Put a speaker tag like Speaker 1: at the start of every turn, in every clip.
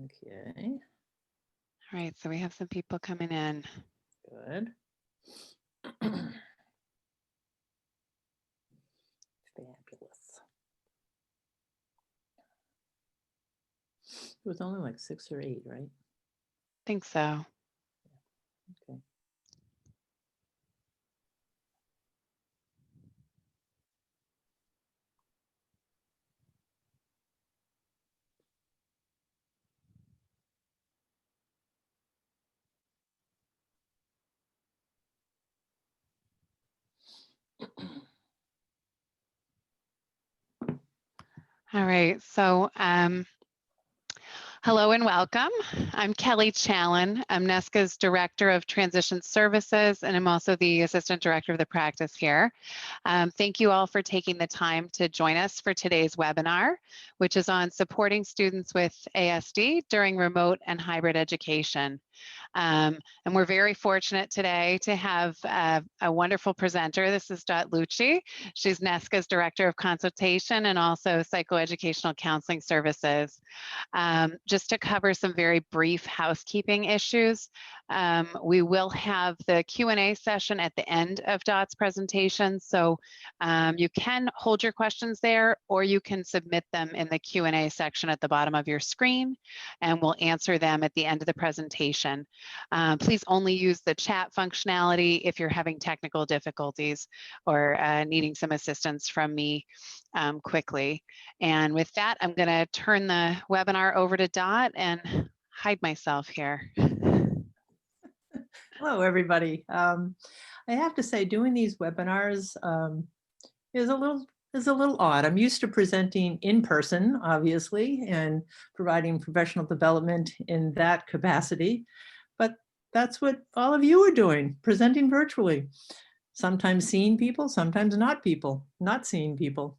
Speaker 1: Okay.
Speaker 2: All right, so we have some people coming in.
Speaker 1: Good. Fabulous. It was only like 6 or 8, right?
Speaker 2: I think so.
Speaker 1: Okay.
Speaker 2: All right, so hello and welcome. I'm Kelly Challen. I'm NESCA's Director of Transition Services, and I'm also the Assistant Director of the practice here. Thank you all for taking the time to join us for today's webinar, which is on supporting students with ASD during remote and hybrid education. And we're very fortunate today to have a wonderful presenter. This is Lucci. She's NESCA's Director of Consultation and also Psychoeducational Counseling Services. Just to cover some very brief housekeeping issues, we will have the Q&A session at the end of Dot's presentation. So you can hold your questions there, or you can submit them in the Q&A section at the bottom of your screen, and we'll answer them at the end of the presentation. Please only use the chat functionality if you're having technical difficulties or needing some assistance from me quickly. And with that, I'm going to turn the webinar over to Dot and hide myself here.
Speaker 1: Hello, everybody. I have to say, doing these webinars is a little odd. I'm used to presenting in person, obviously, and providing professional development in that capacity. But that's what all of you are doing, presenting virtually. Sometimes seeing people, sometimes not seeing people.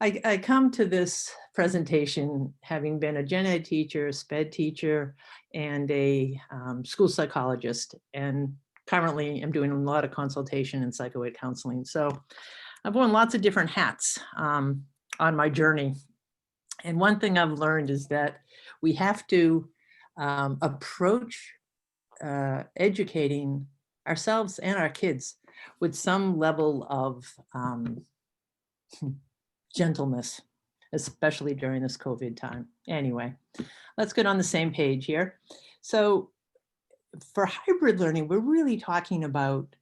Speaker 1: I come to this presentation having been a gen ed teacher, SPED teacher, and a school psychologist, and currently I'm doing a lot of consultation and psychoed counseling. So I've worn lots of different hats on my journey. And one thing I've learned is that we have to approach educating ourselves and our kids with some level of gentleness, especially during this COVID time. Anyway, let's get on the same page here. So for hybrid learning, we're really talking about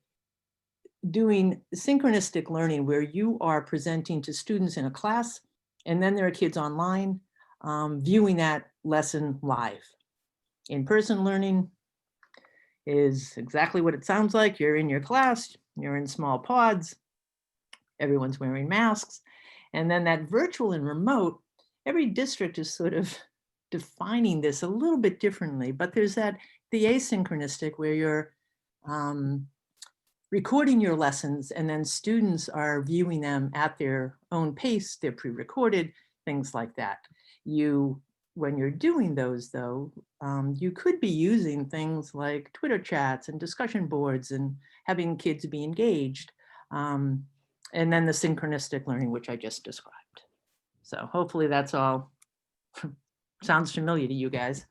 Speaker 1: doing synchronistic learning where you are presenting to students in a class, and then there are kids online viewing that lesson live. In-person learning is exactly what it sounds like. You're in your class, you're in small pods, everyone's wearing masks. And then that virtual and remote, every district is sort of defining this a little bit differently, but there's the asynchronistic where you're recording your lessons and then students are viewing them at their own pace, they're pre-recorded, things like that. When you're doing those though, you could be using things like Twitter chats and discussion boards and having kids be engaged. And then the synchronistic learning, which I just described. So hopefully that's all sounds familiar to you guys.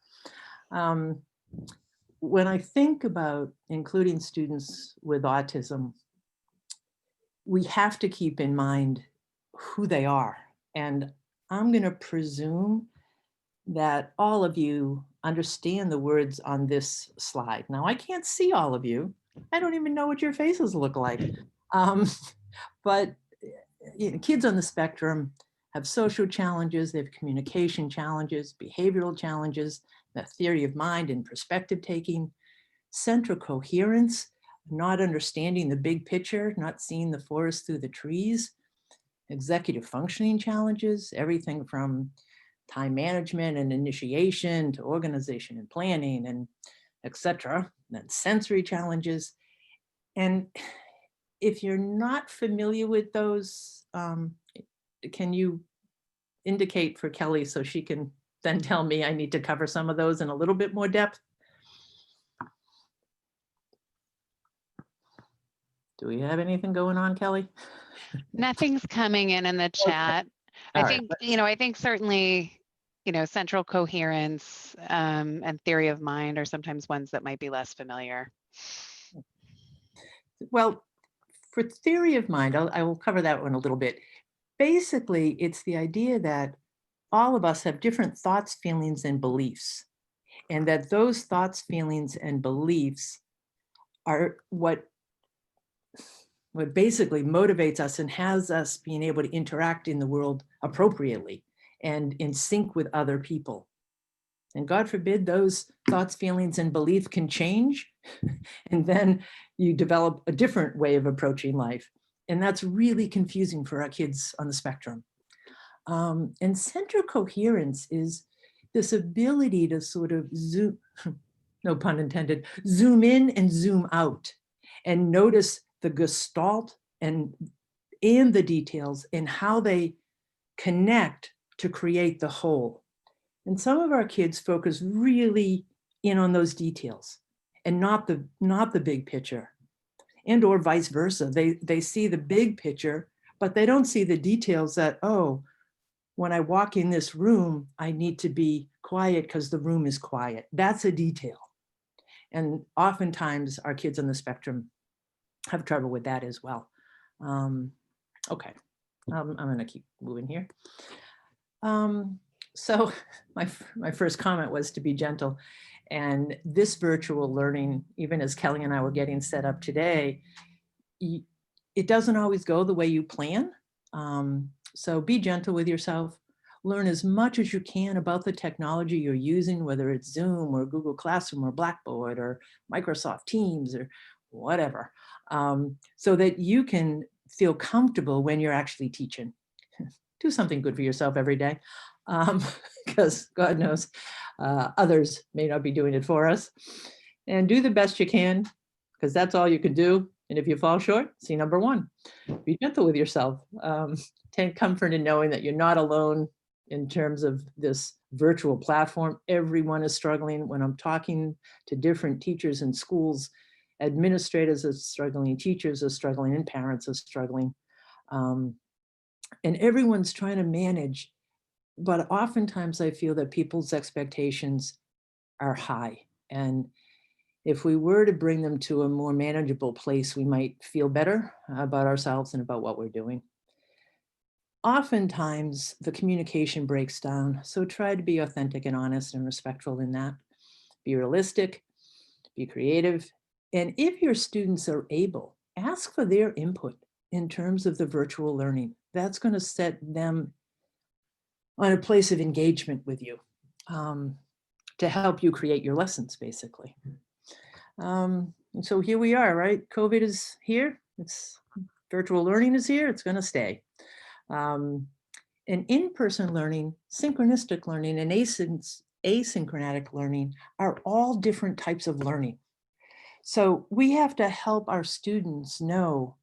Speaker 1: When I think about including students with autism, we have to keep in mind who they are. And I'm going to presume that all of you understand the words on this slide. Now, I can't see all of you. I don't even know what your faces look like. But kids on the spectrum have social challenges, they have communication challenges, behavioral challenges, the theory of mind and perspective taking, central coherence, not understanding the big picture, not seeing the forest through the trees, executive functioning challenges, everything from time management and initiation to organization and planning and etc. Then sensory challenges. And if you're not familiar with those, can you indicate for Kelly so she can then tell me I need to cover some of those in a little bit more depth? Do we have anything going on, Kelly?
Speaker 2: Nothing's coming in the chat.
Speaker 1: Okay.
Speaker 2: I think, you know, I think certainly central coherence and theory of mind are sometimes ones that might be less familiar.
Speaker 1: Well, for theory of mind, I will cover that one a little bit. Basically, it's the idea that all of us have different thoughts, feelings, and beliefs, and that those thoughts, feelings, and beliefs are what basically motivates us and has us being able to interact in the world appropriately and in sync with other people. And God forbid those thoughts, feelings, and beliefs can change. And then you develop a different way of approaching life. And that's really confusing for our kids on the spectrum. And central coherence is this ability to sort of zoom, no pun intended, zoom in and zoom out and notice the gestalt and the details and how they connect to create the whole. And some of our kids focus really in on those details and not the big picture, and or vice versa. They see the big picture, but they don't see the details that, oh, when I walk in this room, I need to be quiet because the room is quiet. That's a detail. And oftentimes our kids on the spectrum have trouble with that as well. Okay, I'm gonna keep moving here. So my first comment was to be gentle. And this virtual learning, even as Kelly and I were getting set up today, it doesn't always go the way you plan. So be gentle with yourself. Learn as much as you can about the technology you're using, whether it's Zoom or Google Classroom or Blackboard or Microsoft Teams or whatever, so that you can feel comfortable when you're actually teaching. Do something good for yourself every day, because God knows others may not be doing it for us. And do the best you can, because that's all you can do. And if you fall short, see number one. Be gentle with yourself. Take comfort in knowing that you're not alone in terms of this virtual platform. Everyone is struggling. When I'm talking to different teachers in schools, administrators are struggling, teachers are struggling, and parents are struggling. And everyone's trying to manage, but oftentimes I feel that people's expectations are high. And if we were to bring them to a more manageable place, we might feel better about ourselves and about what we're doing. Oftentimes the communication breaks down, so try to be authentic and honest and respectful in that. Be realistic, be creative. And if your students are able, ask for their input in terms of the virtual learning. That's going to set them on a place of engagement with you, to help you create your lessons, basically. And so here we are, right? COVID is here. It's virtual learning is here. It's going to stay. And in-person learning, synchronistic learning, and asynchronatic learning are all different types of learning. So we have to help our students know,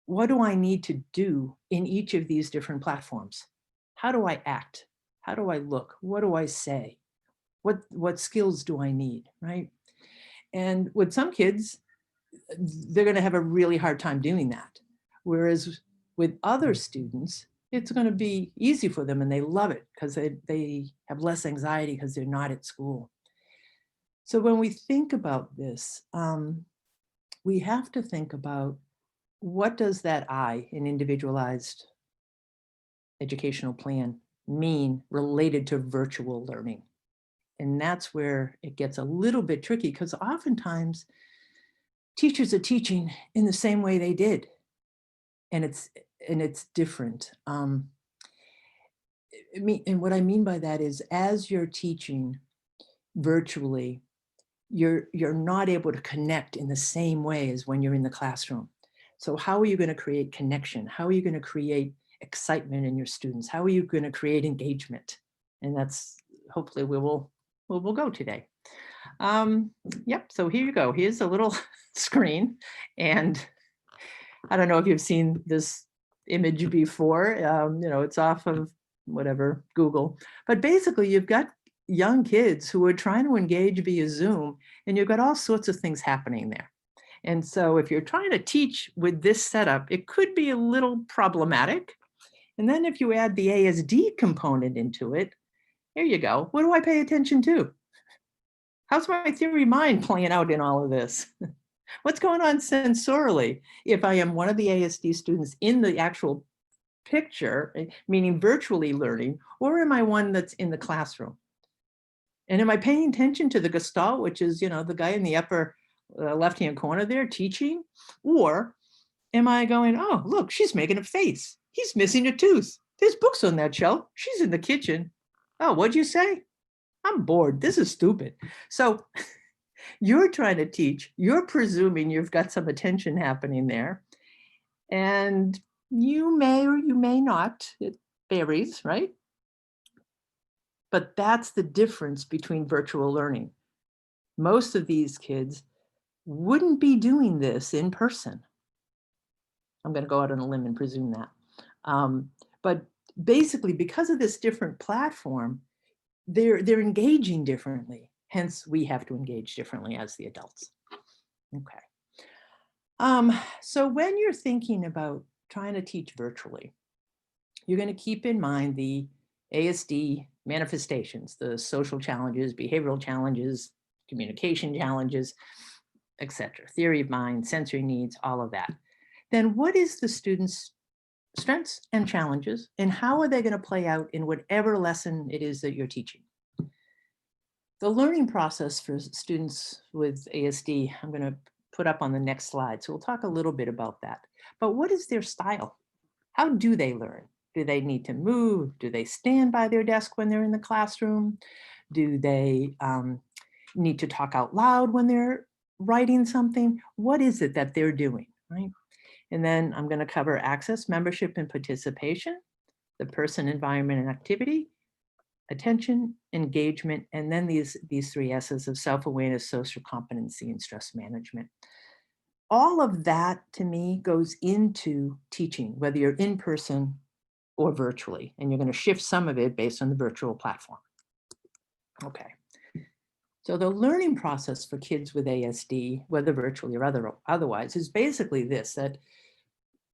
Speaker 1: what do I need to do in each of these different platforms? How do I act? How do I look? What do I say? What skills do I need, right? And with some kids, they're going to have a really hard time doing that. Whereas with other students, it's going to be easy for them and they love it because they have less anxiety because they're not at school. So when we think about this, we have to think about, what does that an individualized educational plan, mean related to virtual learning? And that's where it gets a little bit tricky, because oftentimes teachers are teaching in the same way they did. And it's different. And what I mean by that is, as you're teaching virtually, you're not able to connect in the same way as when you're in the classroom. So how are you going to create connection? How are you going to create excitement in your students? How are you going to create engagement? And that's hopefully we'll go today. Yep, so here you go. Here's a little screen. And I don't know if you've seen this image before. It's off of whatever, Google. But basically, you've got young kids who are trying to engage via Zoom, and you've got all sorts of things happening there. And so if you're trying to teach with this setup, it could be a little problematic. And then if you add the ASD component into it, Here you go. What do I pay attention to? How's my theory of mind playing out in all of this? What's going on sensorially? If I am one of the ASD students in the actual picture, meaning virtually learning, or am I one that's in the classroom? And am I paying attention to the gestalt, which is, the guy in the upper left-hand corner there teaching? Or am I going, oh, look, she's making a face. He's missing a tooth. There's books on that shelf. She's in the kitchen. Oh, what'd you say? I'm bored. This is stupid. So you're trying to teach. You're presuming you've got some attention happening there. And you may or you may not. It varies, right? But that's the difference between virtual learning. Most of these kids wouldn't be doing this in person. I'm going to go out on a limb and presume that. But basically, because of this different platform, they're engaging differently. Hence, we have to engage differently as the adults. Okay. So when you're thinking about trying to teach virtually, you're going to keep in mind the ASD manifestations, the social challenges, behavioral challenges, communication challenges, etc. Theory of mind, sensory needs, all of that. Then what is the student's strengths and challenges, and how are they going to play out in whatever lesson it is that you're teaching? The learning process for students with ASD, I'm going to put up on the next slide. So we'll talk a little bit about that. But what is their style? How do they learn? Do they need to move? Do they stand by their desk when they're in the classroom? Do they need to talk out loud when they're writing something? What is it that they're doing, right? And then I'm going to cover access, membership, and participation, the person, environment, and activity, attention, engagement, and then these three S's of self-awareness, social competency, and stress management. All of that, to me, goes into teaching, whether you're in person or virtually, and you're going to shift some of it based on the virtual platform. Okay. So the learning process for kids with ASD, whether virtually or otherwise, is basically this, that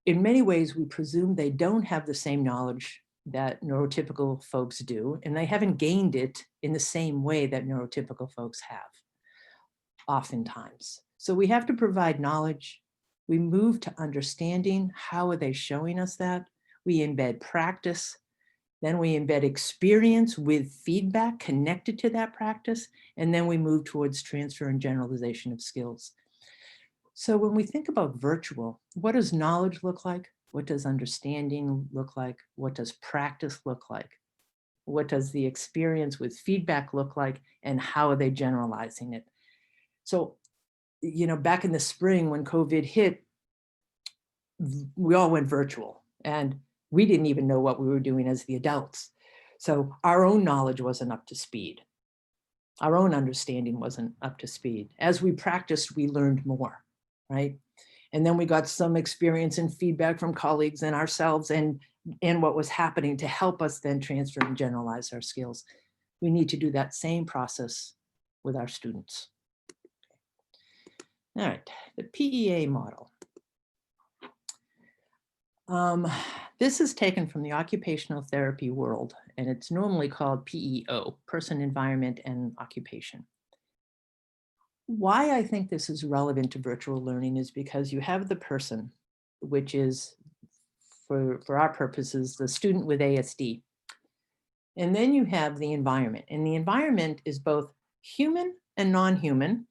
Speaker 1: in many ways, we presume they don't have the same knowledge that neurotypical folks do, and they haven't gained it in the same way that neurotypical folks have, oftentimes. So we have to provide knowledge. We move to understanding. How are they showing us that? We embed practice. Then we embed experience with feedback connected to that practice. And then we move towards transfer and generalization of skills. So when we think about virtual, what does knowledge look like? What does understanding look like? What does practice look like? What does the experience with feedback look like? And how are they generalizing it? So, back in the spring when COVID hit, we all went virtual and we didn't even know what we were doing as the adults. So our own knowledge wasn't up to speed. Our own understanding wasn't up to speed. As we practiced, we learned more, right? And then we got some experience and feedback from colleagues and ourselves and what was happening to help us then transfer and generalize our skills. We need to do that same process with our students. All right, the PEA model. This is taken from the occupational therapy world, and it's normally called PEO, person, environment, and occupation. Why I think this is relevant to virtual learning is because you have the person, which is, for our purposes, the student with ASD. And then you have the environment, and the environment is both human and non-human.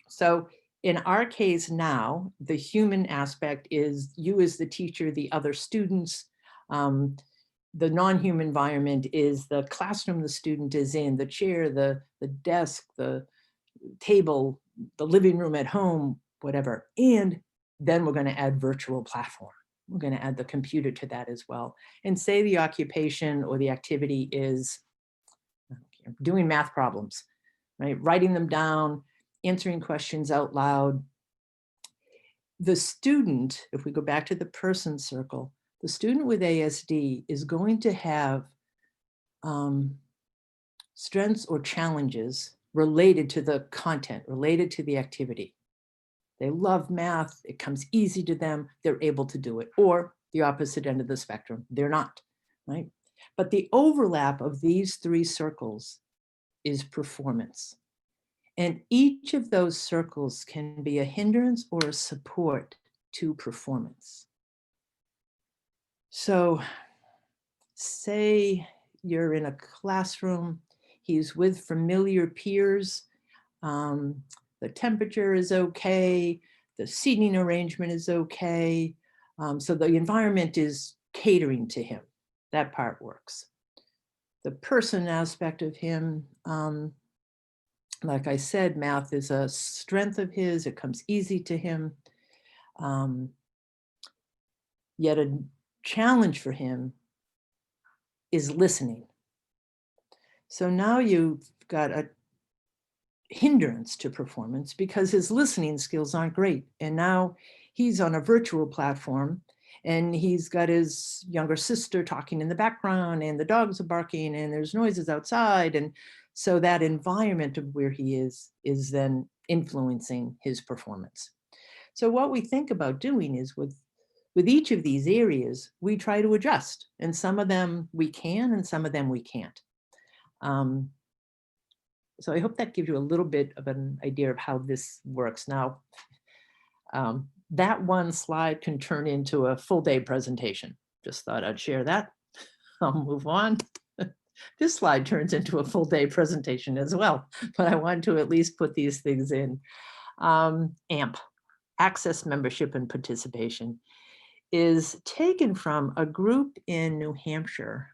Speaker 1: So in our case now, the human aspect is you as the teacher, the other students. The non-human environment is the classroom the student is in, the chair, the desk, the table, the living room at home, whatever. And then we're going to add virtual platform. We're going to add the computer to that as well. And say the occupation or the activity is doing math problems, right? Writing them down, answering questions out loud. The student, if we go back to the person circle, the student with ASD is going to have strengths or challenges related to the content, related to the activity. They love math, it comes easy to them, they're able to do it. Or the opposite end of the spectrum, they're not, right? But the overlap of these three circles is performance. And each of those circles can be a hindrance or a support to performance. So say you're in a classroom, he's with familiar peers, the temperature is okay, the seating arrangement is okay, so the environment is catering to him. That part works. The person aspect of him, like I said, math is a strength of his, it comes easy to him. Yet a challenge for him is listening. So now you've got a hindrance to performance because his listening skills aren't great. And now he's on a virtual platform and he's got his younger sister talking in the background and the dogs are barking and there's noises outside. And so that environment of where he is then influencing his performance. So what we think about doing is with each of these areas, we try to adjust, and some of them we can and some of them we can't. So I hope that gives you a little bit of an idea of how this works. Now, that one slide can turn into a full day presentation. Just thought I'd share that. I'll move on. This slide turns into a full day presentation as well, but I wanted to at least put these things in. AMP, Access, Membership, and Participation, is taken from a group in New Hampshire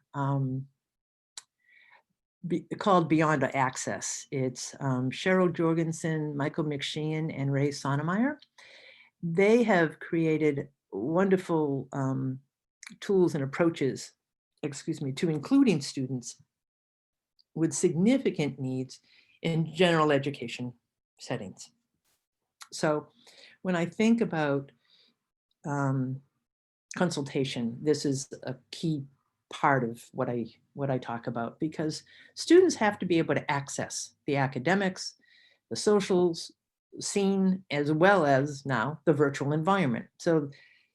Speaker 1: called Beyond Access. It's Cheryl Jorgensen, Michael McSheehan, and Ray Sonnemeyer. They have created wonderful tools and approaches, to including students with significant needs in general education settings. So when I think about consultation, this is a key part of what I talk about, because students have to be able to access the academics, the socials scene, as well as now the virtual environment. So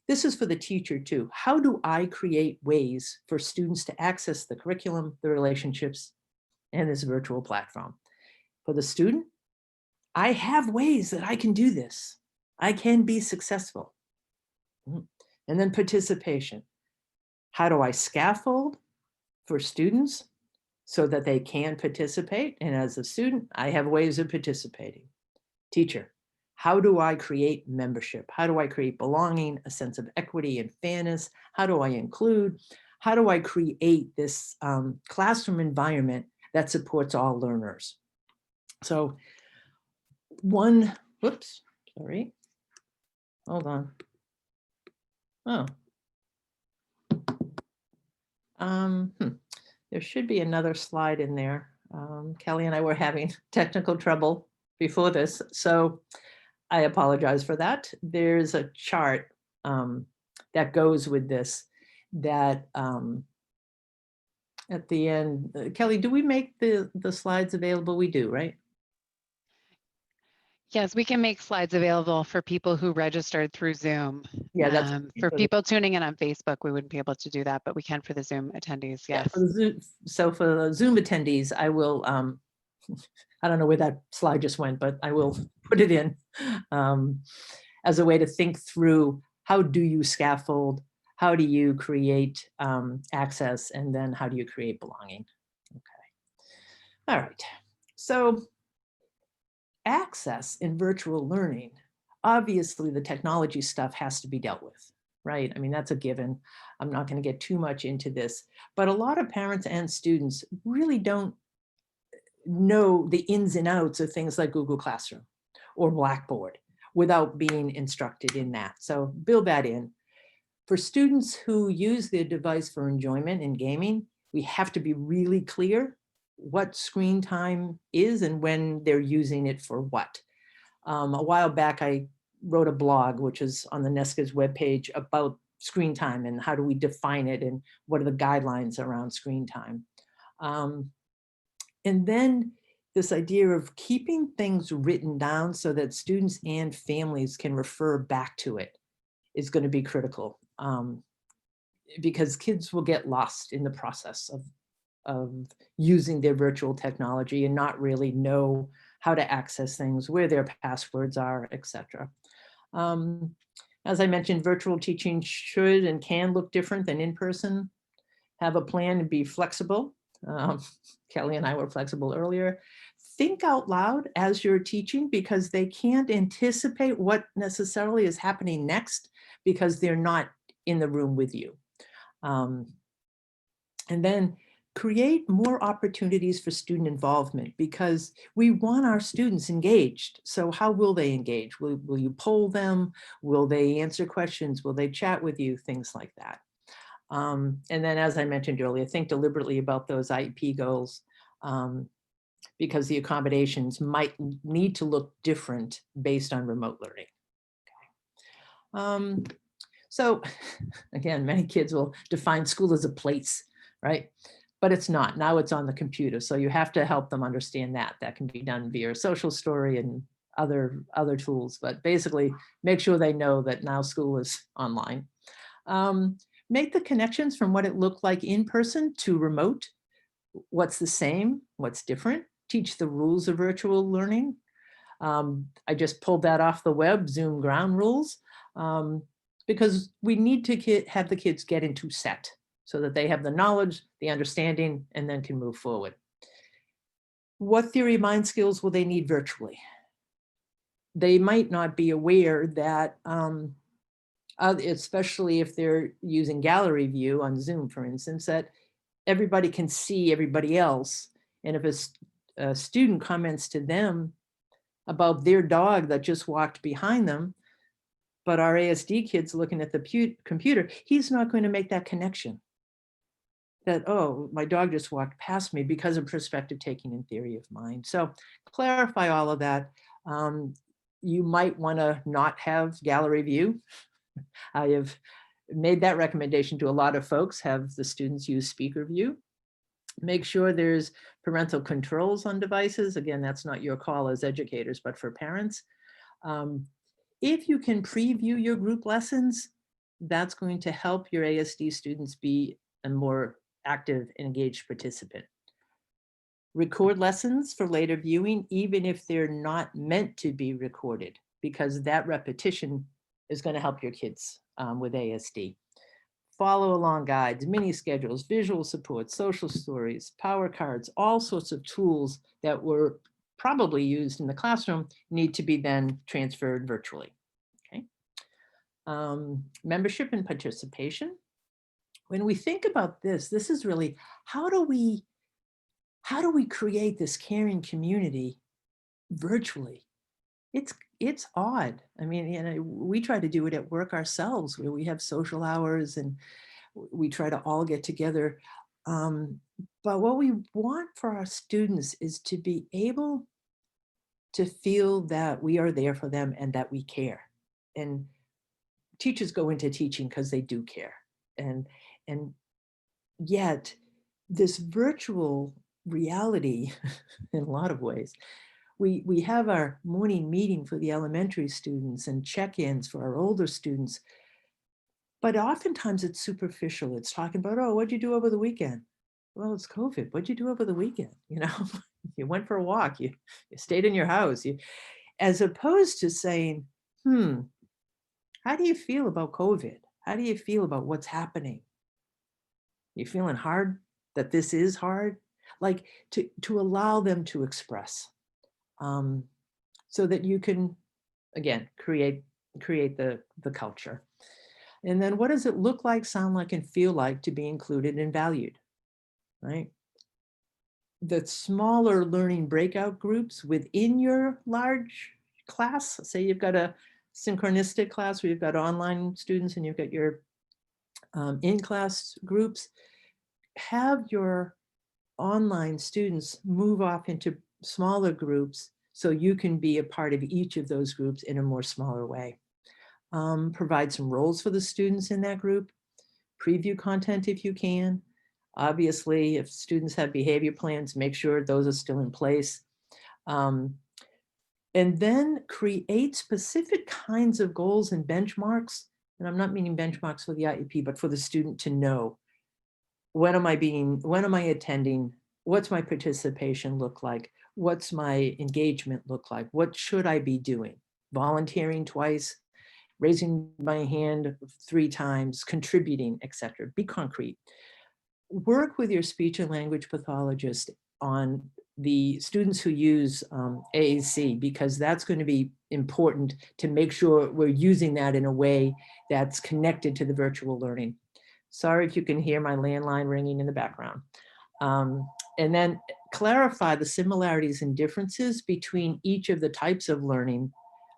Speaker 1: this is for the teacher too. How do I create ways for students to access the curriculum, the relationships, and this virtual platform? For the student, I have ways that I can do this. I can be successful. And then participation. How do I scaffold for students so that they can participate? And as a student, I have ways of participating. Teacher, how do I create membership? How do I create belonging, a sense of equity and fairness? How do I include? How do I create this classroom environment that supports all learners? So whoops, sorry. Hold on. Oh. There should be another slide in there. Kelly and I were having technical trouble before this, so I apologize for that. There's a chart that goes with this that at the end, Kelly, do we make the slides available? We do, right?
Speaker 2: Yes, we can make slides available for people who registered through Zoom.
Speaker 1: Yeah, that's
Speaker 2: for people tuning in on Facebook, we wouldn't be able to do that, but we can for the Zoom attendees. Yes.
Speaker 1: Yeah, for the Zoom, so for the Zoom attendees, I will, I don't know where that slide just went, but I will put it in as a way to think through, how do you scaffold? How do you create access? And then how do you create belonging? Okay. All right. So access in virtual learning, obviously the technology stuff has to be dealt with, right? I mean, that's a given. I'm not going to get too much into this, but a lot of parents and students really don't know the ins and outs of things like Google Classroom or Blackboard without being instructed in that. So build that in. For students who use their device for enjoyment and gaming, we have to be really clear what screen time is and when they're using it for what. A while back, I wrote a blog, which is on the NESCA's webpage, about screen time and how do we define it and what are the guidelines around screen time. And then this idea of keeping things written down so that students and families can refer back to it is going to be critical. because kids will get lost in the process of using their virtual technology and not really know how to access things, where their passwords are, etc. As I mentioned, virtual teaching should and can look different than in person. Have a plan and be flexible. Kelly and I were flexible earlier. Think out loud as you're teaching, because they can't anticipate what necessarily is happening next because they're not in the room with you. And then create more opportunities for student involvement, because we want our students engaged. So how will they engage? Will you poll them? Will they answer questions? Will they chat with you? Things like that. And then, as I mentioned earlier, think deliberately about those IEP goals, because the accommodations might need to look different based on remote learning. Okay. So again, many kids will define school as a place, right? But it's not. Now it's on the computer. So you have to help them understand that. That can be done via social story and other tools. But basically, make sure they know that now school is online. Make the connections from what it looked like in person to remote. What's the same? What's different? Teach the rules of virtual learning. I just pulled that off the web, Zoom ground rules, because we need to have the kids get into set so that they have the knowledge, the understanding, and then can move forward. What theory of mind skills will they need virtually? They might not be aware that, especially if they're using gallery view on Zoom, for instance, that everybody can see everybody else. And if a student comments to them about their dog that just walked behind them, but our ASD kid's looking at the computer, he's not going to make that connection. That, oh, my dog just walked past me, because of perspective taking and theory of mind. So clarify all of that. You might want to not have gallery view. I have made that recommendation to a lot of folks, have the students use speaker view. Make sure there's parental controls on devices. Again, that's not your call as educators, but for parents. If you can preview your group lessons, that's going to help your ASD students be a more active, engaged participant. Record lessons for later viewing, even if they're not meant to be recorded, because that repetition is going to help your kids with ASD. Follow along guides, mini schedules, visual support, social stories, power cards, all sorts of tools that were probably used in the classroom need to be then transferred virtually. Okay. Membership and participation. When we think about this, this is really, how do we create this caring community virtually? It's odd. I mean, you know, we try to do it at work ourselves, where we have social hours and we try to all get together. But what we want for our students is to be able to feel that we are there for them and that we care. And teachers go into teaching because they do care. And yet this virtual reality, in a lot of ways, we have our morning meeting for the elementary students and check-ins for our older students. But oftentimes it's superficial. It's talking about, oh, what'd you do over the weekend? Well, it's COVID. What'd you do over the weekend? You know, you went for a walk, you stayed in your house, as opposed to saying, how do you feel about COVID? How do you feel about what's happening? You feeling hard that this is hard? Like to allow them to express, so that you can, again, create the culture. And then what does it look like, sound like, and feel like to be included and valued, right? The smaller learning breakout groups within your large class, say you've got a synchronistic class where you've got online students and you've got your in-class groups, have your online students move off into smaller groups so you can be a part of each of those groups in a more smaller way. Provide some roles for the students in that group, preview content if you can. Obviously, if students have behavior plans, make sure those are still in place. And then create specific kinds of goals and benchmarks. and I'm not meaning benchmarks for the IEP, but for the student to know, when am I attending? What's my participation look like? What's my engagement look like? What should I be doing? Volunteering twice, raising my hand 3 times, contributing, etc. Be concrete. Work with your speech and language pathologist on the students who use AAC, because that's going to be important to make sure we're using that in a way that's connected to the virtual learning. Sorry if you can hear my landline ringing in the background. And then clarify the similarities and differences between each of the types of learning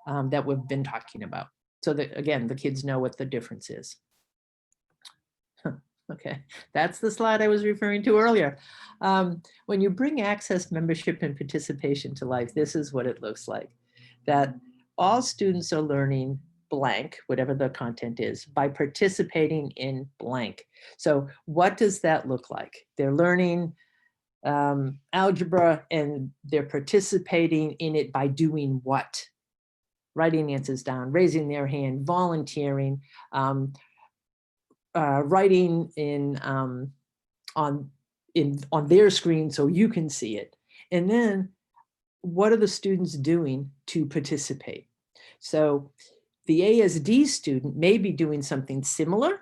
Speaker 1: that we've been talking about. So that, again, the kids know what the difference is. Okay, that's the slide I was referring to earlier. When you bring access, membership, and participation to life, this is what it looks like. That all students are learning blank, whatever the content is, by participating in blank. So what does that look like? They're learning algebra and they're participating in it by doing what? Writing answers down, raising their hand, volunteering, writing on their screen so you can see it. And then what are the students doing to participate? So the ASD student may be doing something similar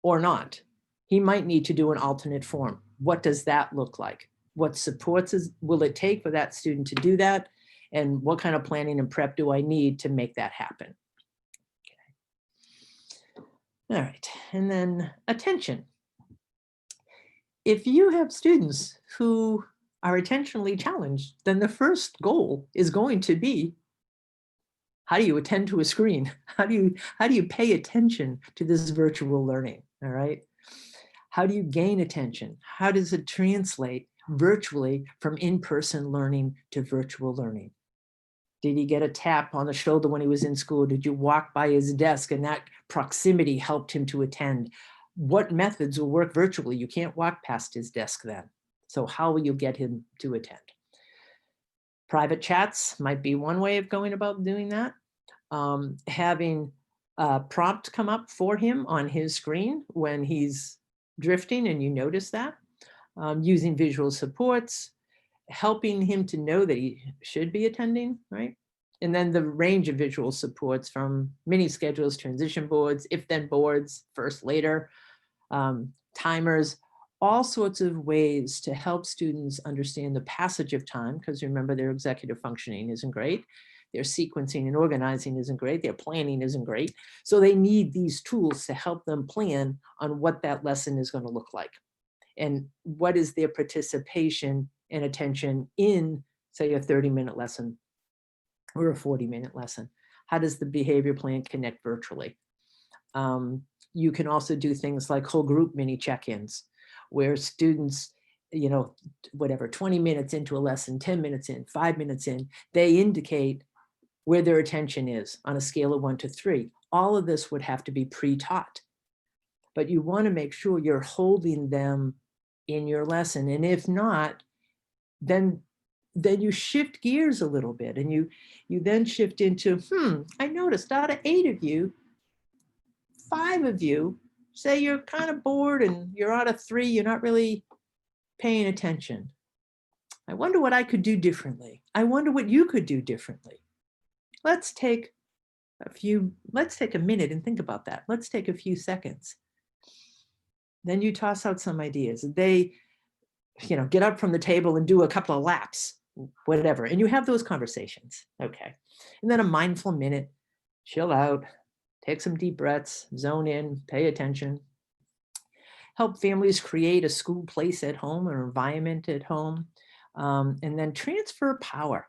Speaker 1: or not. He might need to do an alternate form. What does that look like? What supports will it take for that student to do that? And what kind of planning and prep do I need to make that happen? All right, and then attention. If you have students who are attentionally challenged, then the first goal is going to be, how do you attend to a screen? How do you pay attention to this virtual learning? All right. How do you gain attention? How does it translate virtually from in-person learning to virtual learning? Did he get a tap on the shoulder when he was in school? Did you walk by his desk and that proximity helped him to attend? What methods will work virtually? You can't walk past his desk then. So how will you get him to attend? Private chats might be one way of going about doing that. Having a prompt come up for him on his screen when he's drifting and you notice that. Using visual supports, helping him to know that he should be attending, right? And then the range of visual supports from mini schedules, transition boards, if-then boards, first, later, timers, all sorts of ways to help students understand the passage of time, because remember, their executive functioning isn't great. Their sequencing and organizing isn't great. Their planning isn't great. So they need these tools to help them plan on what that lesson is going to look like. And what is their participation and attention in, say, a 30-minute lesson or a 40-minute lesson? How does the behavior plan connect virtually? You can also do things like whole group mini check-ins, where students, you know, whatever, 20 minutes into a lesson, 10 minutes in, 5 minutes in, they indicate where their attention is on a scale of 1 to 3. All of this would have to be pre-taught, but you want to make sure you're holding them in your lesson. And if not, then you shift gears a little bit and you then shift into, I noticed out of 8 of you, 5 of you say you're kind of bored, and you're out of 3, you're not really paying attention. I wonder what I could do differently. I wonder what you could do differently. Let's take a minute and think about that. Let's take a few seconds. Then you toss out some ideas. They, get up from the table and do a couple of laps, whatever. And you have those conversations. Okay. And then a mindful minute, chill out, take some deep breaths, zone in, pay attention. Help families create a school place at home or environment at home. And then transfer power.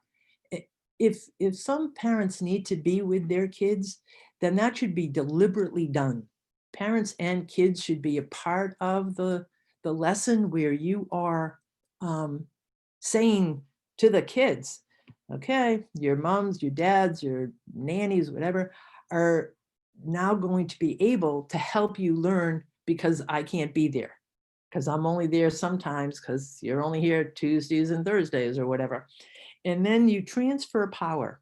Speaker 1: If some parents need to be with their kids, then that should be deliberately done. Parents and kids should be a part of the lesson, where you are saying to the kids, okay, your moms, your dads, your nannies, whatever, are now going to be able to help you learn, because I can't be there, because I'm only there sometimes, because you're only here Tuesdays and Thursdays or whatever. And then you transfer power.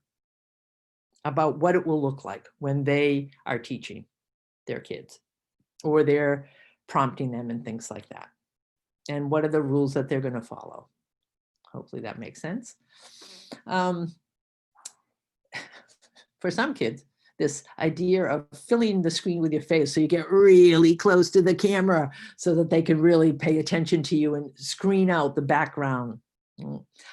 Speaker 1: about what it will look like when they are teaching their kids or they're prompting them and things like that. And what are the rules that they're going to follow? Hopefully that makes sense. For some kids, this idea of filling the screen with your face so you get really close to the camera so that they can really pay attention to you and screen out the background.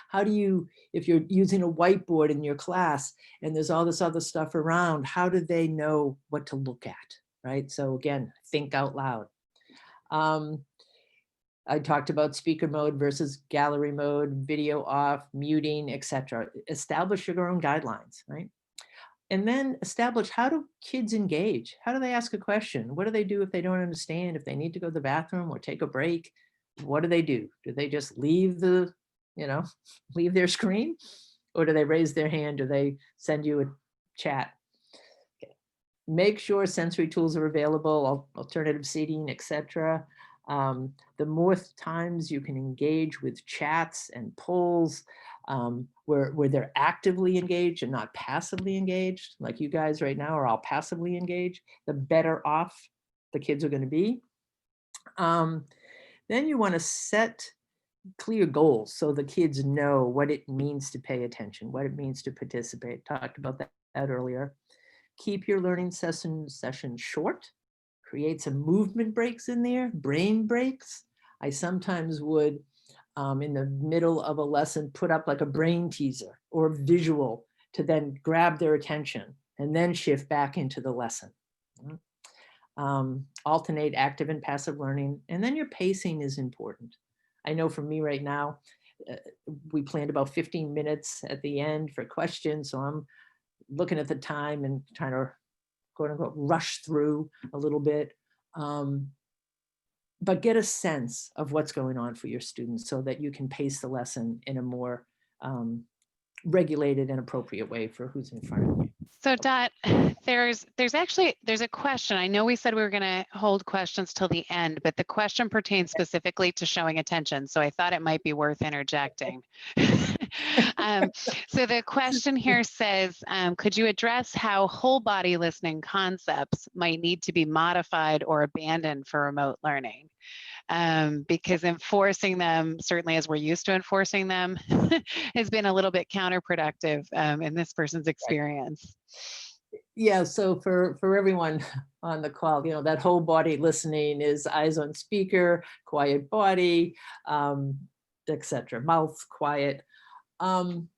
Speaker 1: How do you, if you're using a whiteboard in your class and there's all this other stuff around, how do they know what to look at, right? So again, think out loud. I talked about speaker mode versus gallery mode, video off, muting, etc. Establish your own guidelines, right? And then establish, how do kids engage? How do they ask a question? What do they do if they don't understand? If they need to go to the bathroom or take a break, what do? Do they just leave the, leave their screen? Or do they raise their hand? Do they send you a chat? Okay. Make sure sensory tools are available, alternative seating, etc. The more times you can engage with chats and polls, where they're actively engaged and not passively engaged, like you guys right now are all passively engaged, the better off the kids are going to be. Then you want to set clear goals so the kids know what it means to pay attention, what it means to participate. Talked about that earlier. Keep your learning sessions short. Create some movement breaks in there, brain breaks. I sometimes would, in the middle of a lesson, put up like a brain teaser or visual to then grab their attention and then shift back into the lesson. Alternate active and passive learning. And then your pacing is important. I know for me right now, we planned about 15 minutes at the end for questions. So I'm looking at the time and trying to, quote unquote, rush through a little bit. But get a sense of what's going on for your students so that you can pace the lesson in a more regulated and appropriate way for who's in front of you.
Speaker 2: So Dot, there's a question. I know we said we were going to hold questions till the end, but the question pertains specifically to showing attention. So I thought it might be worth interjecting. So the question here says, could you address how whole body listening concepts might need to be modified or abandoned for remote learning? Because enforcing them, certainly as we're used to enforcing them, has been a little bit counterproductive in this person's experience.
Speaker 1: Yeah, so for everyone on the call, that whole body listening is eyes on speaker, quiet body, etc. Mouth quiet. So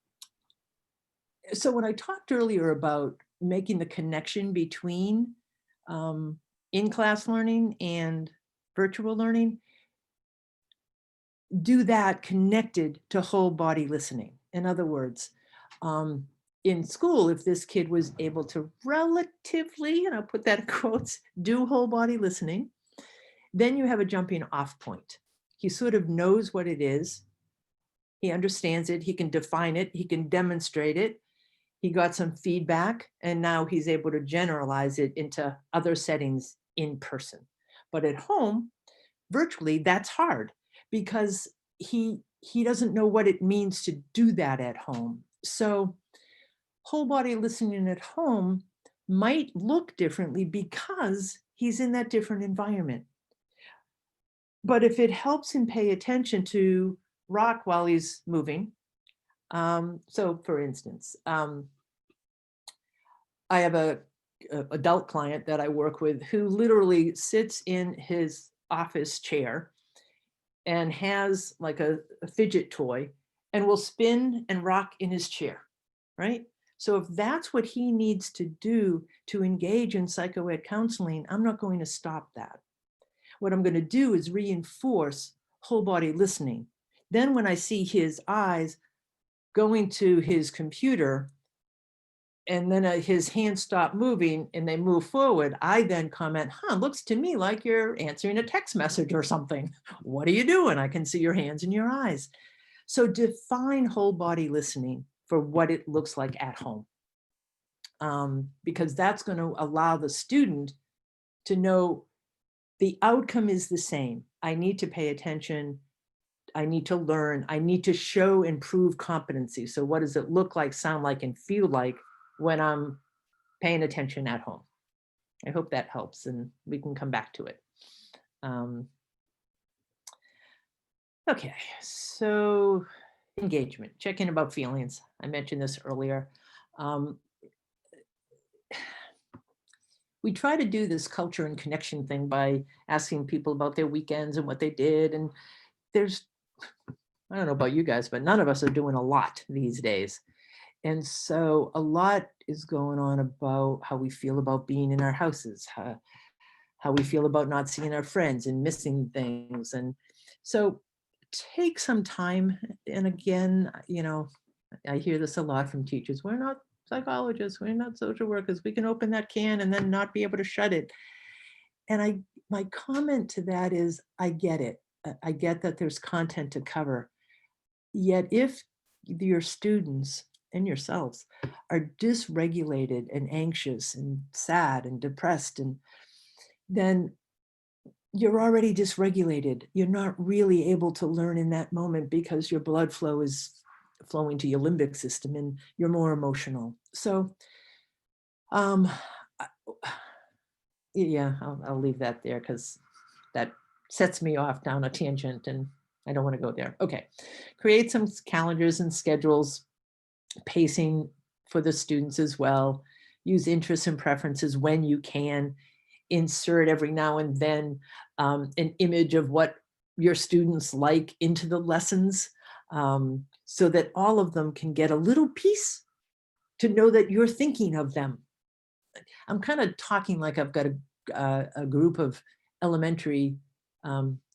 Speaker 1: when I talked earlier about making the connection between in-class learning and virtual learning, do that connected to whole body listening. In other words, in school, if this kid was able to relatively, put that in quotes, do whole body listening, then you have a jumping off point. He sort of knows what it is. He understands it. He can define it. He can demonstrate it. He got some feedback, and now he's able to generalize it into other settings in person. But at home, virtually, that's hard because he doesn't know what it means to do that at home. So whole body listening at home might look differently because he's in that different environment. But if it helps him pay attention to rock while he's moving, so for instance, I have a adult client that I work with who literally sits in his office chair and has like a fidget toy and will spin and rock in his chair, right? So if that's what he needs to do to engage in psychoed counseling, I'm not going to stop that. What I'm going to do is reinforce whole body listening. Then when I see his eyes going to his computer and then his hands stop moving and they move forward, I then comment, looks to me like you're answering a text message or something. What are you doing? I can see your hands and your eyes. So define whole body listening for what it looks like at home. Because that's going to allow the student to know the outcome is the same. I need to pay attention. I need to learn. I need to show and prove competency. So what does it look like, sound like, and feel like when I'm paying attention at home. I hope that helps, and we can come back to it. Okay, so engagement, check in about feelings. I mentioned this earlier. We try to do this culture and connection thing by asking people about their weekends and what they did. And there's, I don't know about you guys, but none of us are doing a lot these days. And so a lot is going on about how we feel about being in our houses, how we feel about not seeing our friends and missing things. And so take some time. And again, you know, I hear this a lot from teachers. We're not psychologists, we're not social workers. We can open that can and then not be able to shut it. And my comment to that is, I get it. I get that there's content to cover. Yet if your students and yourselves are dysregulated and anxious and sad and depressed, and then you're already dysregulated. You're not really able to learn in that moment because your blood flow is flowing to your limbic system and you're more emotional. So yeah, I'll leave that there because that sets me off down a tangent and I don't want to go there. Okay, create some calendars and schedules, pacing for the students as well. Use interests and preferences when you can. Insert every now and then an image of what your students like into the lessons, so that all of them can get a little piece to know that you're thinking of them. I'm kind of talking like I've got a group of elementary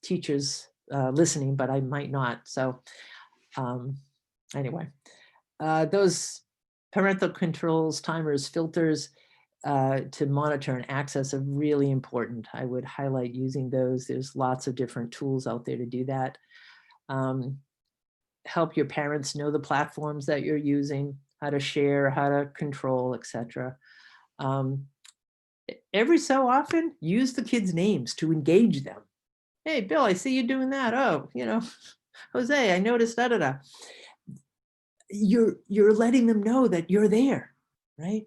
Speaker 1: teachers listening, but I might not. So anyway, those parental controls, timers, filters to monitor and access are really important. I would highlight using those. There's lots of different tools out there to do that. Help your parents know the platforms that you're using, how to share, how to control, etc. Every so often, use the kids' names to engage them. Hey, Bill, I see you doing that. Oh, you know, Jose, I noticed da da da. You're letting them know that you're there, right?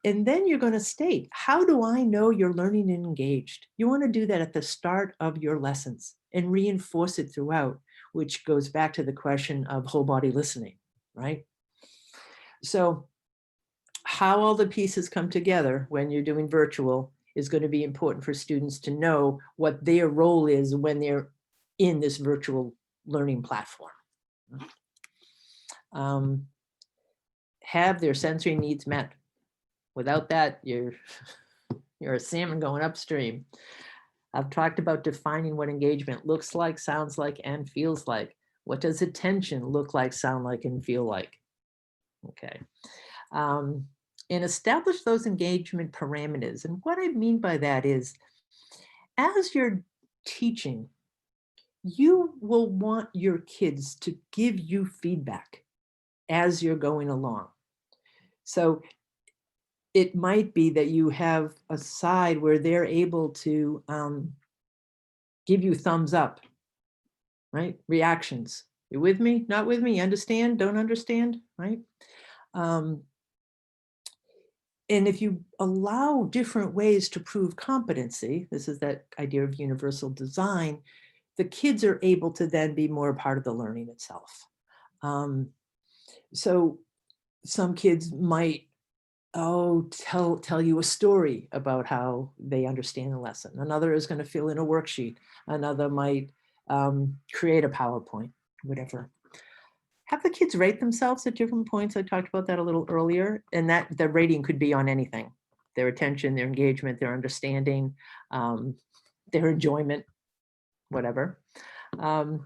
Speaker 1: And then you're going to state, how do I know you're learning and engaged? You want to do that at the start of your lessons and reinforce it throughout, which goes back to the question of whole body listening, right? So how all the pieces come together when you're doing virtual is going to be important for students to know what their role is when they're in this virtual learning platform. Have their sensory needs met. Without that, you're a salmon going upstream. I've talked about defining what engagement looks like, sounds like, and feels like. What does attention look like, sound like, and feel like? Okay. And establish those engagement parameters. And what I mean by that is, as you're teaching, you will want your kids to give you feedback as you're going along. So it might be that you have a side where they're able to give you thumbs up, right? Reactions. You with me? Not with me? Understand? Don't understand? Right? And if you allow different ways to prove competency, this is that idea of universal design, the kids are able to then be more a part of the learning itself. So some kids might tell you a story about how they understand the lesson. Another is going to fill in a worksheet. Another might create a PowerPoint, whatever. Have the kids rate themselves at different points. I talked about that a little earlier, and that the rating could be on anything: their attention, their engagement, their understanding, their enjoyment, whatever.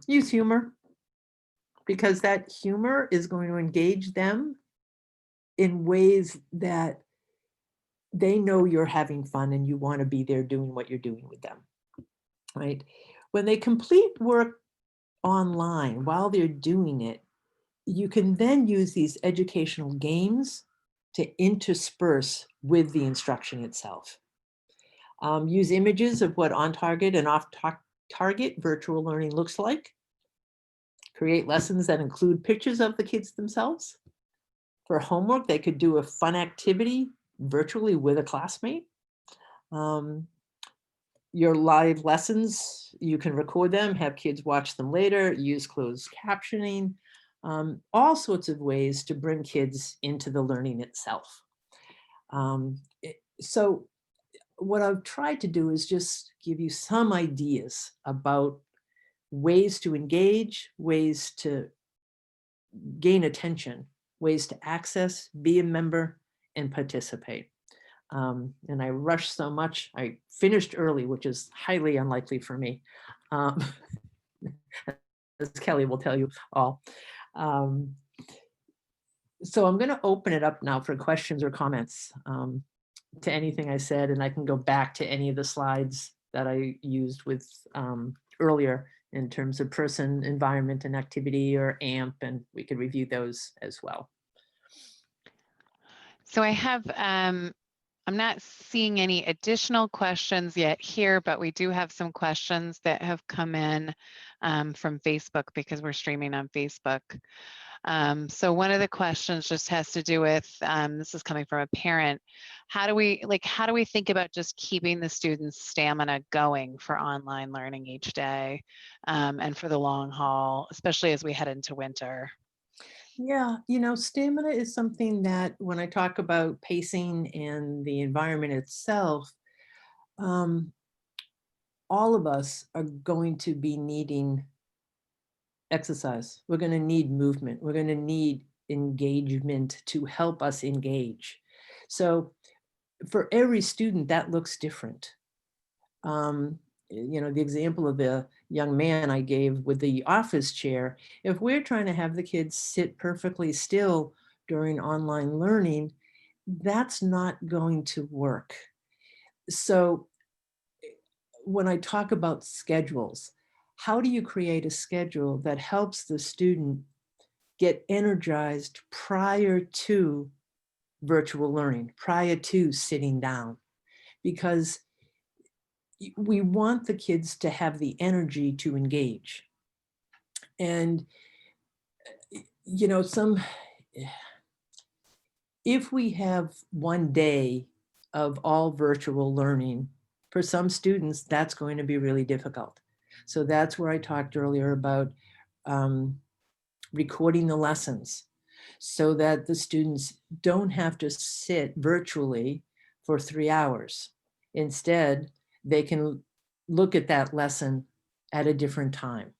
Speaker 1: Use humor, because that humor is going to engage them in ways that they know you're having fun and you want to be there doing what you're doing with them, right? When they complete work online while they're doing it, you can then use these educational games to intersperse with the instruction itself. Use images of what on-target and off-target virtual learning looks like. Create lessons that include pictures of the kids themselves. For homework, they could do a fun activity virtually with a classmate. Your live lessons, you can record them, have kids watch them later, use closed captioning, all sorts of ways to bring kids into the learning itself. So what I've tried to do is just give you some ideas about ways to engage, ways to gain attention, ways to access, be a member, and participate. And I rushed so much, I finished early, which is highly unlikely for me, um, as Kelly will tell you all. So I'm going to open it up now for questions or comments to anything I said, and I can go back to any of the slides that I used with earlier in terms of person, environment, and activity, or AMP, and we could review those as well.
Speaker 2: So I have, I'm not seeing any additional questions yet here, but we do have some questions that have come in from Facebook because we're streaming on Facebook. So one of the questions just has to do with, this is coming from a parent, how do we think about just keeping the students' stamina going for online learning each day and for the long haul, especially as we head into winter?
Speaker 1: Yeah, stamina is something that when I talk about pacing and the environment itself, all of us are going to be needing exercise. We're going to need movement. We're going to need engagement to help us engage. So for every student, that looks different. The example of the young man I gave with the office chair, if we're trying to have the kids sit perfectly still during online learning, that's not going to work. So when I talk about schedules, how do you create a schedule that helps the student get energized prior to virtual learning, prior to sitting down? Because we want the kids to have the energy to engage. And, if we have one day of all virtual learning, for some students, that's going to be really difficult. So that's where I talked earlier about recording the lessons so that the students don't have to sit virtually for 3 hours. Instead, they can look at that lesson at a different time.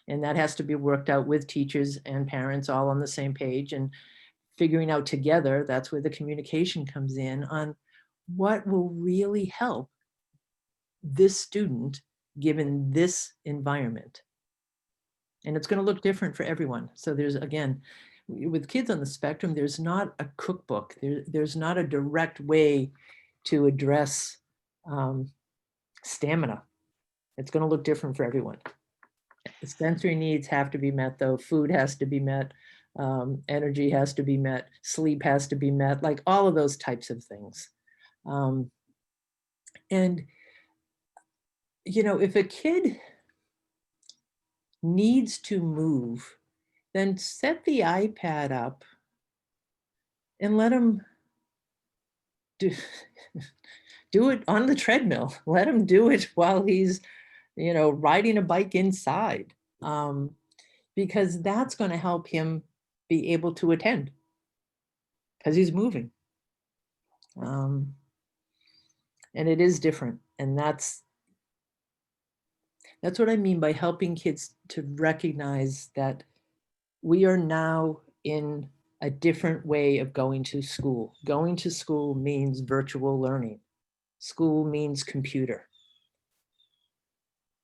Speaker 1: And that has to be worked out with teachers and parents all on the same page and figuring out together. That's where the communication comes in on what will really help this student given this environment. And it's going to look different for everyone. So there's, again, with kids on the spectrum, there's not a cookbook. There's not a direct way to address stamina. It's going to look different for everyone. The sensory needs have to be met, though. Food has to be met. Energy has to be met. Sleep has to be met, like all of those types of things. And, if a kid needs to move, then set the iPad up and let him do it on the treadmill. Let him do it while he's, riding a bike inside, because that's going to help him be able to attend because he's moving. And it is different. And that's what I mean by helping kids to recognize that we are now in a different way of going to school. Going to school means virtual learning. School means computer.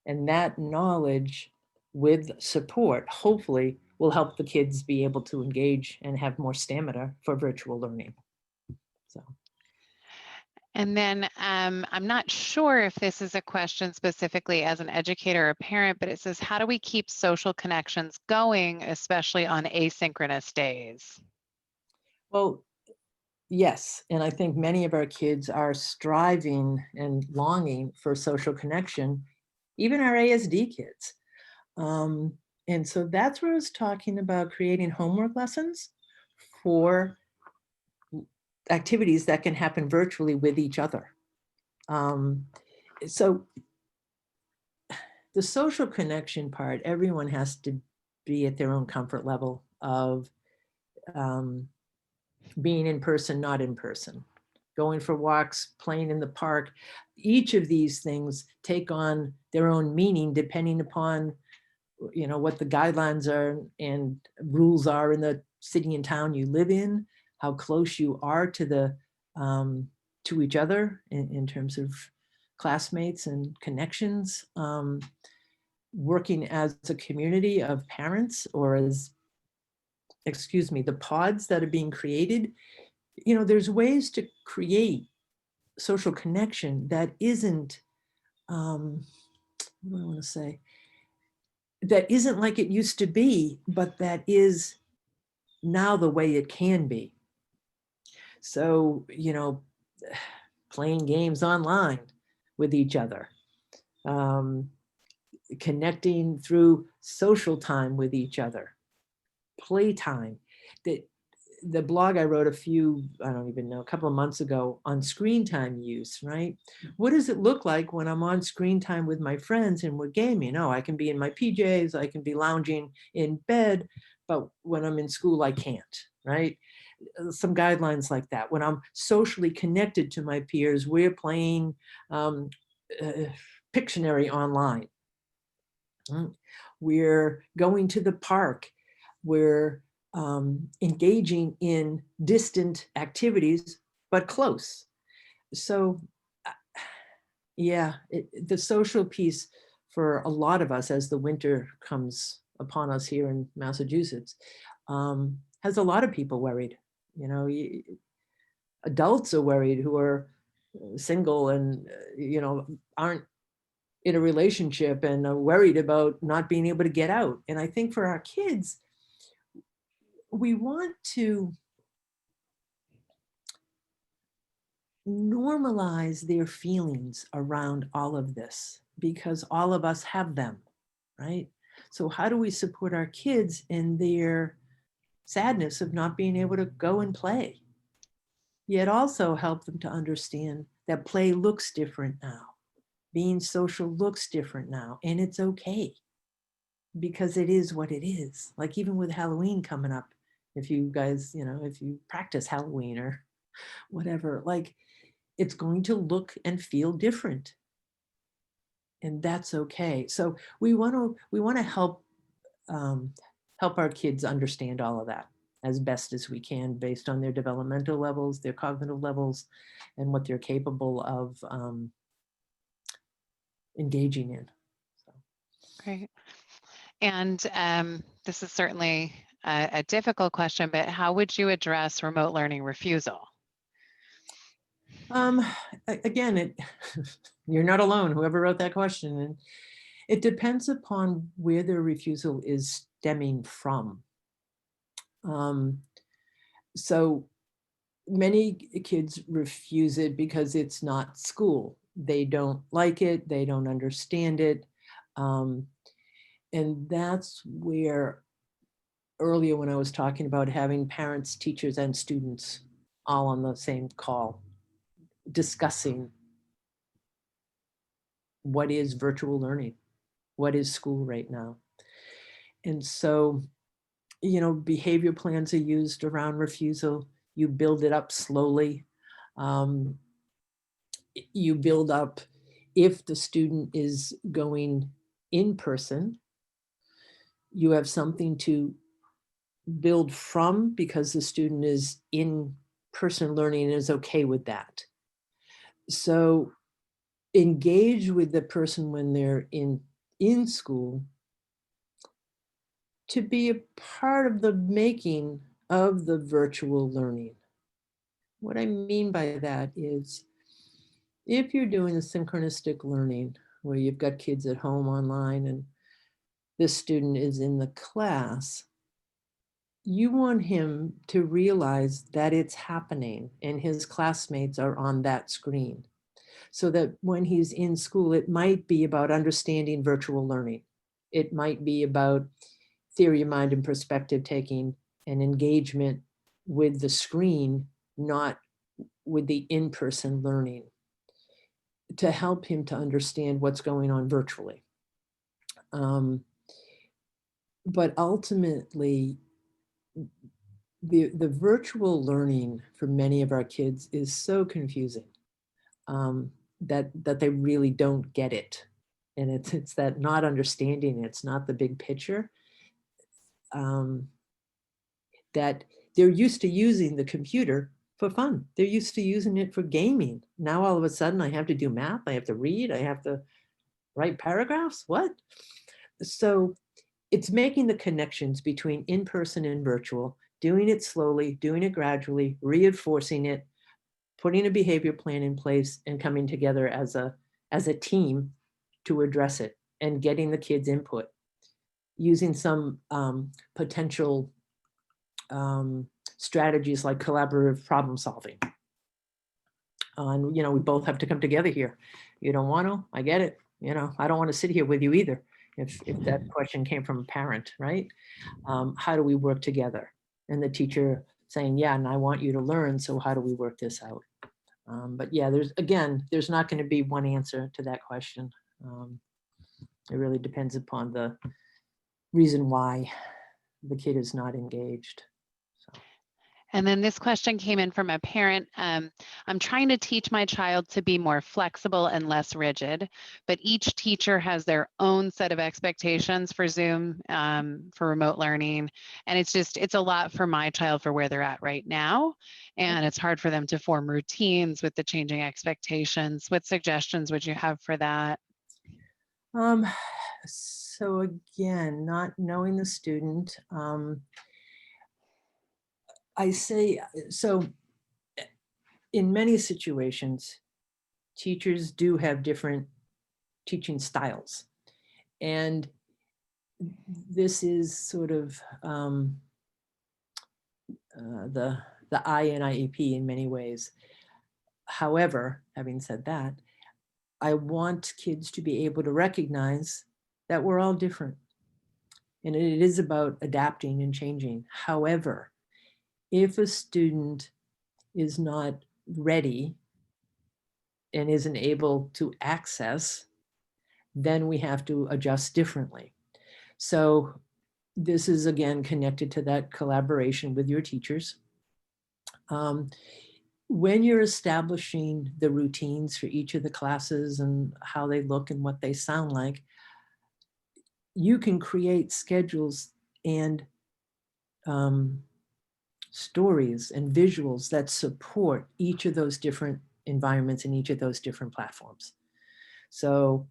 Speaker 1: And that knowledge with support, hopefully, will help the kids be able to engage and have more stamina for virtual learning. So.
Speaker 2: And then I'm not sure if this is a question specifically as an educator or parent, but it says, how do we keep social connections going, especially on asynchronous days?
Speaker 1: Well, yes. And I think many of our kids are striving and longing for social connection, even our ASD kids. And so that's where I was talking about creating homework lessons for activities that can happen virtually with each other. So the social connection part, everyone has to be at their own comfort level of being in person, not in person, going for walks, playing in the park. Each of these things take on their own meaning depending upon, you know, what the guidelines are and rules are in the city and town you live in, how close you are to the to each other in terms of classmates and connections, working as a community of parents, or as, excuse me, the pods that are being created. You know, there's ways to create social connection that isn't, what do I want to say, that isn't like it used to be, but that is now the way it can be. So, you know, playing games online with each other, connecting through social time with each other, playtime. The blog I wrote I don't even know, a couple of months ago on screen time use, right? What does it look like when I'm on screen time with my friends and we're gaming? Oh, I can be in my PJs, I can be lounging in bed, but when I'm in school, I can't, right? Some guidelines like that. When I'm socially connected to my peers, we're playing Pictionary online. We're going to the park. We're engaging in distant activities, but close. So yeah, the social piece for a lot of us as the winter comes upon us here in Massachusetts has a lot of people worried. You know, adults are worried who are single and, you know, aren't in a relationship and are worried about not being able to get out. And I think for our kids, we want to normalize their feelings around all of this because all of us have them, right? So how do we support our kids in their sadness of not being able to go and play, yet also help them to understand that play looks different now, being social looks different now, and it's okay because it is what it is. Like even with Halloween coming up, if you guys, you know, if you practice Halloween or whatever, like it's going to look and feel different. And that's okay. So we want to help help our kids understand all of that as best as we can based on their developmental levels, their cognitive levels, and what they're capable of engaging in. So.
Speaker 2: Great. And this is certainly a difficult question, but how would you address remote learning refusal?
Speaker 1: Again, you're not alone, whoever wrote that question. And it depends upon where the refusal is stemming from. So many kids refuse it because it's not school. They don't like it, they don't understand it. And that's where earlier when I was talking about having parents, teachers, and students all on the same call, discussing what is virtual learning, what is school right now. And so, you know, behavior plans are used around refusal. You build it up slowly. You build up if the student is going in person, you have something to build from because the student is in person learning and is okay with that. So engage with the person when they're in school to be a part of the making of the virtual learning. What I mean by that is if you're doing a synchronistic learning where you've got kids at home online and this student is in the class, you want him to realize that it's happening and his classmates are on that screen. So that when he's in school, it might be about understanding virtual learning. It might be about theory of mind and perspective taking and engagement with the screen, not with the in-person learning to help him to understand what's going on virtually. But ultimately, the virtual learning for many of our kids is so confusing that they really don't get it. And it's that not understanding, it's not the big picture, that they're used to using the computer for fun. They're used to using it for gaming. Now, all of a sudden, I have to do math. I have to read. I have to write paragraphs. What? So it's making the connections between in-person and virtual, doing it slowly, doing it gradually, reinforcing it, putting a behavior plan in place, and coming together as a team to address it, and getting the kids' input, using some potential strategies like collaborative problem solving. And, you know, we both have to come together here. You don't want to, I get it. You know, I don't want to sit here with you either. If that question came from a parent, right? How do we work together? And the teacher saying, yeah, and I want you to learn. So how do we work this out? But yeah, there's not going to be one answer to that question. It really depends upon the reason why the kid is not engaged. So.
Speaker 2: And then this question came in from a parent. I'm trying to teach my child to be more flexible and less rigid, but each teacher has their own set of expectations for Zoom, for remote learning. And it's a lot for my child for where they're at right now. And it's hard for them to form routines with the changing expectations. What suggestions would you have for that?
Speaker 1: So again, not knowing the student, I say, so in many situations, teachers do have different teaching styles. And this is sort of the I in IEP in many ways. However, having said that, I want kids to be able to recognize that we're all different. And it is about adapting and changing. However, if a student is not ready and isn't able to access, then we have to adjust differently. So this is again connected to that collaboration with your teachers. When you're establishing the routines for each of the classes and how they look and what they sound like, you can create schedules and stories and visuals that support each of those different environments and each of those different platforms. So,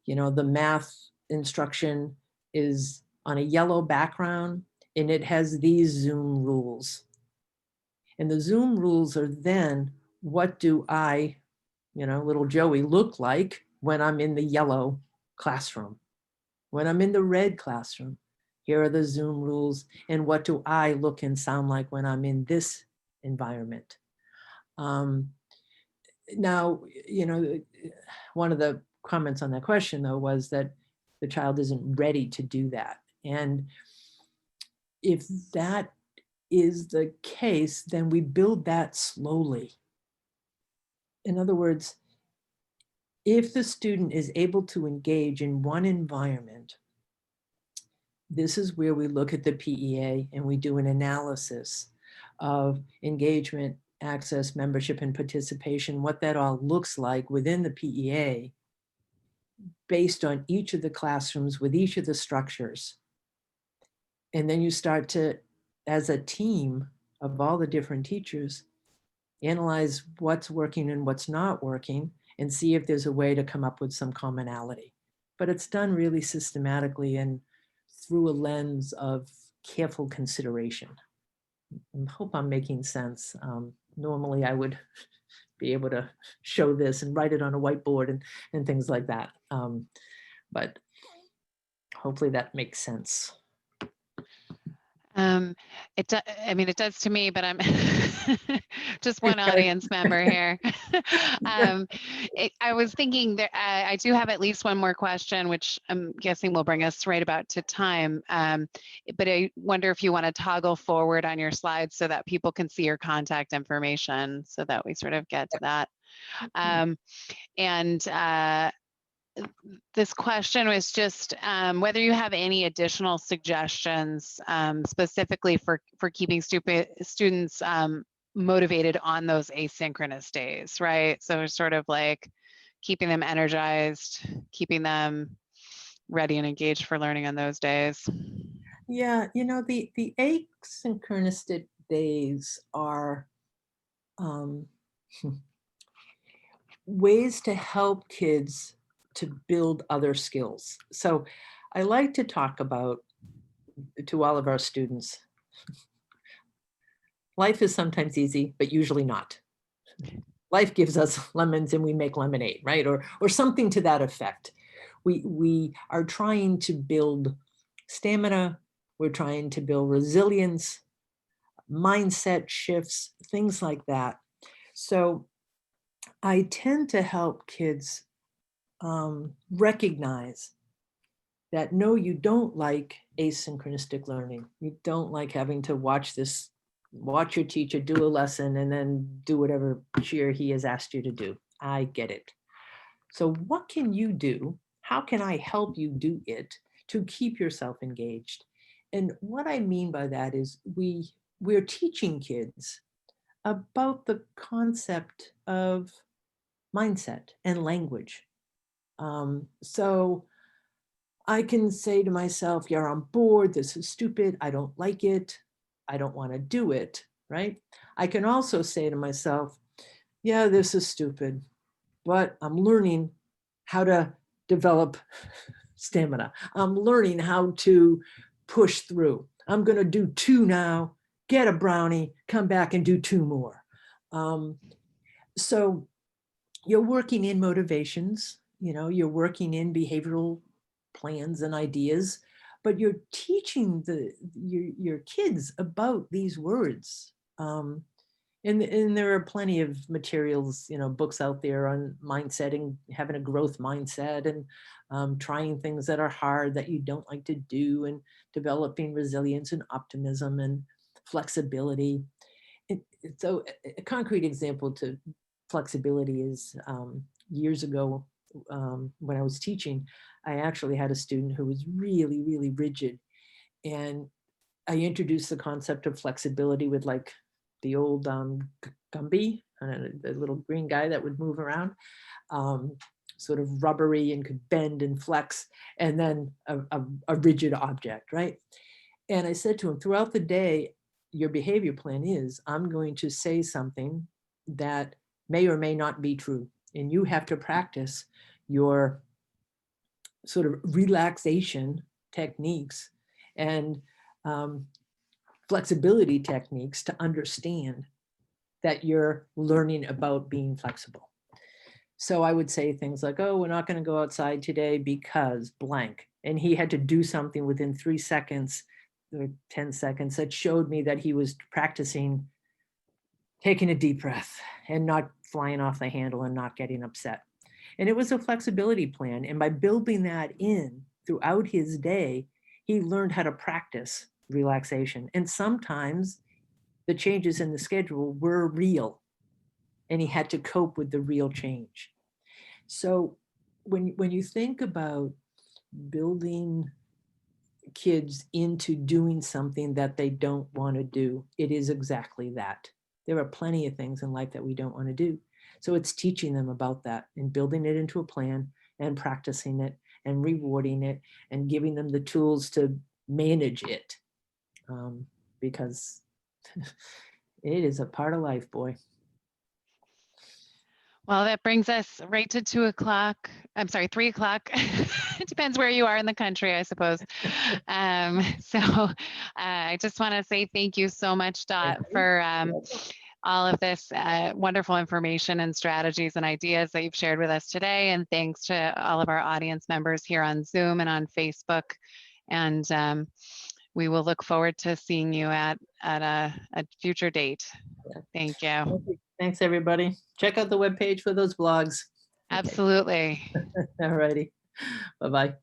Speaker 1: you know, the math instruction is on a yellow background and it has these Zoom rules. And the Zoom rules are then, what do I, you know, little Joey, look like when I'm in the yellow classroom? When I'm in the red classroom, here are the Zoom rules. And what do I look and sound like when I'm in this environment? Now, you know, one of the comments on that question, though, was that the child isn't ready to do that. And if that is the case, then we build that slowly. In other words, if the student is able to engage in one environment, this is where we look at the PEA and we do an analysis of engagement, access, membership, and participation, what that all looks like within the PEA based on each of the classrooms with each of the structures. And then you start to, as a team of all the different teachers, analyze what's working and what's not working and see if there's a way to come up with some commonality. But it's done really systematically and through a lens of careful consideration. I hope I'm making sense. Normally I would be able to show this and write it on a whiteboard and things like that. But hopefully that makes sense.
Speaker 2: I mean, it does to me, but I'm just one audience member here. I was thinking that I do have at least one more question, which I'm guessing will bring us right about to time. But I wonder if you want to toggle forward on your slides so that people can see your contact information so that we sort of get to that. And this question was just whether you have any additional suggestions specifically for keeping students motivated on those asynchronous days, right? So sort of like keeping them energized, keeping them ready and engaged for learning on those days.
Speaker 1: Yeah, the asynchronous days are ways to help kids to build other skills. So I like to talk about to all of our students, life is sometimes easy, but usually not. Life gives us lemons and we make lemonade, right? Or something to that effect. We are trying to build stamina. We're trying to build resilience, mindset shifts, things like that. So I tend to help kids recognize that no, you don't like asynchronistic learning. You don't like having to watch your teacher do a lesson and then do whatever she or he has asked you to do. I get it. So what can you do? How can I help you do it to keep yourself engaged? And what I mean by that is we're teaching kids about the concept of mindset and language. So I can say to myself, you're on board, this is stupid, I don't like it, I don't want to do it, right? I can also say to myself, yeah, this is stupid, but I'm learning how to develop stamina. I'm learning how to push through. I'm going to do 2 now, get a brownie, come back and do 2 more. So you're working in motivations, you're working in behavioral plans and ideas, but you're teaching your kids about these words. And there are plenty of materials, books out there on mindset and having a growth mindset and trying things that are hard that you don't like to do and developing resilience and optimism and flexibility. So a concrete example to flexibility is years ago when I was teaching, I actually had a student who was really, really rigid. And I introduced the concept of flexibility with like the old Gumby, the little green guy that would move around, sort of rubbery and could bend and flex, and then a rigid object, right? And I said to him, throughout the day, your behavior plan is, I'm going to say something that may or may not be true. And you have to practice your sort of relaxation techniques and flexibility techniques to understand that you're learning about being flexible. So I would say things like, oh, we're not going to go outside today because blank. And he had to do something within 3 seconds or 10 seconds that showed me that he was practicing taking a deep breath and not flying off the handle and not getting upset. And it was a flexibility plan. And by building that in throughout his day, he learned how to practice relaxation. And sometimes the changes in the schedule were real and he had to cope with the real change. So when you think about building kids into doing something that they don't want to do, it is exactly that. There are plenty of things in life that we don't want to do. So it's teaching them about that and building it into a plan and practicing it and rewarding it and giving them the tools to manage it, because it is a part of life, boy.
Speaker 2: Well, that brings us right to 2 o'clock. I'm sorry, 3 o'clock. It depends where you are in the country, I suppose. So I just want to say thank you so much, Dot, for all of this wonderful information and strategies and ideas that you've shared with us today. And thanks to all of our audience members here on Zoom and on Facebook. And we will look forward to seeing you at a future date.
Speaker 1: Yeah.
Speaker 2: Thank you.
Speaker 1: Thank you. Thanks, everybody. Check out the webpage for those blogs. Okay.
Speaker 2: Absolutely.
Speaker 1: All righty. Bye-bye.